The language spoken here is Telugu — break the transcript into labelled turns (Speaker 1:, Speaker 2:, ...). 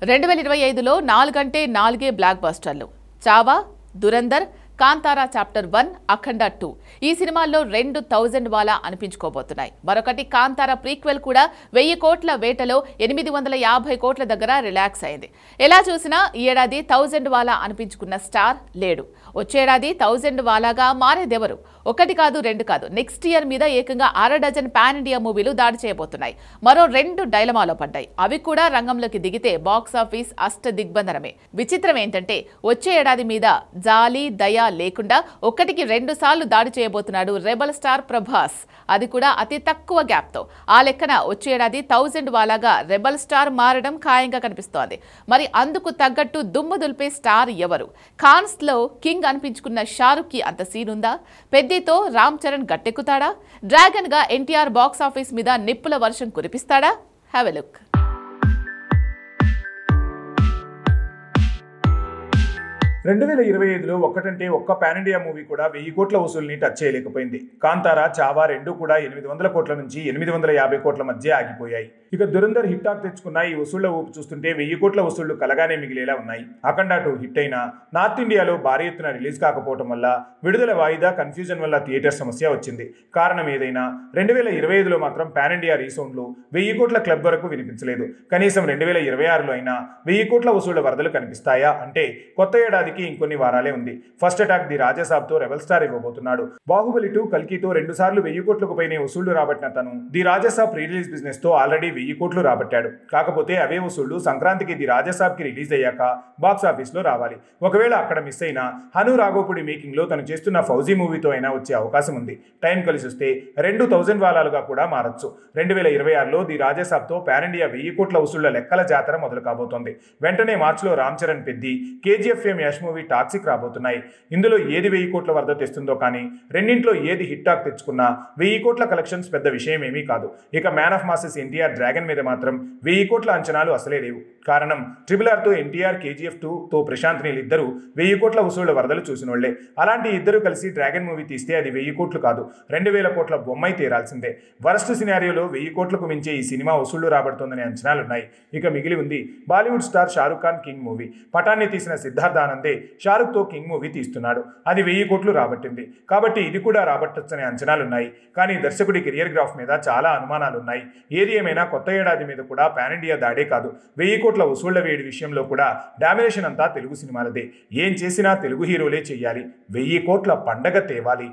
Speaker 1: 2025లో 4 అంటే 4 బ్లాక్ బస్టర్లు. చావా, దురందర్, కాంతారా చాప్టర్ 1, అఖండ 2 ఈ సినిమాల్లో 2000 వాలా అనిపించుకోబోతున్నాయి. మరొకటి కాంతారా ప్రీక్వెల్ కూడా 1000 కోట్ల వేటలో 850 కోట్ల దగ్గర రిలాక్స్ అయింది. ఎలా చూసినా ఈ ఏడాది 1000 వాలా అనిపించుకున్న స్టార్ లేడు. వచ్చేడాది 1000 వాలాగా మారేదెవరు? ఒకటి కాదు, రెండు కాదు, నెక్స్ట్ ఇయర్ మీద ఏకంగా 6 డజన్ పాన్ ఇండియా మూవీలు దాడి చేయబోతున్నాయి. మరో 2 డైలమాలో పడ్డాయి. అవి కూడా రంగంలోకి దిగితే బాక్సాఫీస్ అష్ట దిగ్బంధనమే. విచిత్రం ఏంటంటే వచ్చే ఏడాది మీద జాలి దయ లేకుండా ఒకటికి 2 సార్లు దాడి చేయబోతున్నాడు రెబల్ స్టార్ ప్రభాస్. అది కూడా అతి తక్కువ గ్యాప్ తో. ఆ లెక్కన వచ్చే ఏడాది 1000 వాలాగా రెబల్ స్టార్ మారడం ఖాయంగా కనిపిస్తోంది. మరి అందుకు తగ్గట్టు దుమ్ము దులిపే స్టార్ ఎవరు? ఖాన్స్ లో కింగ్ అనిపించుకున్న షారుఖ్ కి అంత సీన్ ఉందా? పెద్దితో రామ్ చరణ్ గట్టెక్కుతాడా? డ్రాగన్ గా ఎన్టీఆర్ బాక్సాఫీస్ మీద నిప్పుల వర్షం కురిపిస్తాడా? Have a look.
Speaker 2: 2025లో ఒక్కటంటే ఒక్క పాన్ ఇండియా మూవీ కూడా 1000 కోట్ల వసూలుని టచ్ చేయలేకపోయింది. కాంతారా, చావా 2 కూడా 800 కోట్ల నుంచి 850 కోట్ల మధ్య ఆగిపోయాయి. ఇక దురందర్ హిట్ టాక్ తెచ్చుకున్న ఈ వసూళ్ల ఊపు చూస్తుంటే 1000 కోట్ల వసూళ్లు కలగానే మిగిలేలా ఉన్నాయి. అఖండ 2 హిట్ అయినా నార్త్ ఇండియాలో భారీ ఎత్తున రిలీజ్ కాకపోవడం వల్ల విడుదల వాయిదా, కన్ఫ్యూజన్ వల్ల థియేటర్ సమస్య వచ్చింది. కారణం ఏదైనా 2025లో మాత్రం పాన్ ఇండియా రీసౌండ్లు 1000 కోట్ల క్లబ్ వరకు వినిపించలేదు. కనీసం 2026లో అయినా 1000 కోట్ల వసూళ్ల వరదలు కనిపిస్తాయా అంటే కొత్త ఏడాదికి ఇంకొన్ని వారాలే ఉంది. ఫస్ట్ అటాక్ ది రాజాసాబ్తో రెబల్ స్టార్ ఇవ్వబోతున్నాడు. బాహుబలి 2 కల్కితో 2 సార్లు 1000 కోట్లకు పైనే వసూళ్లు రాబట్టిన తను the Raja Saab pre release business తో ఆల్రెడీ 1000 కోట్లు రాబట్టాడు. కాకపోతే అవే వసూళ్లు సంక్రాంతికి ది రాజాసాబ్ కి రిలీజ్ అయ్యాక బాక్స్ ఆఫీస్ లో రావాలి. ఒకవేళ అక్కడ మిస్ అయినా హను రాఘోపుడి మేకింగ్ లో తను చేస్తున్న ఫౌజీ మూవీతో అయినా వచ్చే అవకాశం ఉంది. టైం కలిసి వస్తే 2000 వాలాలుగా కూడా మారచ్చు. 2026లో ది రాజాసాబ్ తో పాన్ ఇండియా 1000 కోట్ల వసూళ్ల లెక్కల జాతర మొదలు కాబోతోంది. వెంటనే మార్చిలో Ram Charan Peddi, KGF fame Yash movie toxic రాబోతున్నాయి. ఇందులో ఏది 1000 కోట్ల వరద తెస్తుందో కానీ రెండింట్లో ఏది హిట్ టాక్ తెచ్చుకున్నా 1000 కోట్ల కలెక్షన్స్ పెద్ద విషయం ఏమీ కాదు. ఇక man of masses NTR dragon మీద మాత్రం 1000 కోట్ల అంచనాలు అసలే లేవు. కారణం RRR తో ఎన్టీఆర్, KGF 2 తో ప్రశాంత్ నీల్ ఇద్దరు 1000 కోట్ల వసూళ్ల వరదలు చూసినోళ్లే. అలాంటి ఇద్దరు కలిసి డ్రాగన్ మూవీ తీస్తే అది 1000 కోట్లు కాదు, 2000 కోట్ల బొమ్మై తీరాల్సిందే. వరస్ట్ సినారియోలో 1000 కోట్లకు మించే ఈ సినిమా వసూళ్లు రాబడుతోందనే అంచనాలున్నాయి. ఇక మిగిలి ఉంది Bollywood star Shahrukh Khan King movie. పఠాన్ని తీసిన సిద్ధార్థ్ ఆనందే షారుఖ్ తో కింగ్ మూవీ తీస్తున్నాడు. అది 1000 కోట్లు రాబట్టింది కాబట్టి ఇది కూడా రాబట్టొచ్చనే అంచనాలున్నాయి. కానీ దర్శకుడి కెరియర్ గ్రాఫ్ మీద చాలా అనుమానాలున్నాయి. ఏది ఏమైనా కొత్త ఏడాది మీద కూడా పాన్ ఇండియా దాడే కాదు, 1000 కోట్ల వసూళ్ల వేడి విషయంలో కూడా డామినేషన్ అంతా తెలుగు సినిమాలదే. ఏం చేసినా తెలుగు హీరోలే చెయ్యాలి, 1000 కోట్ల పండగ తేవాలి.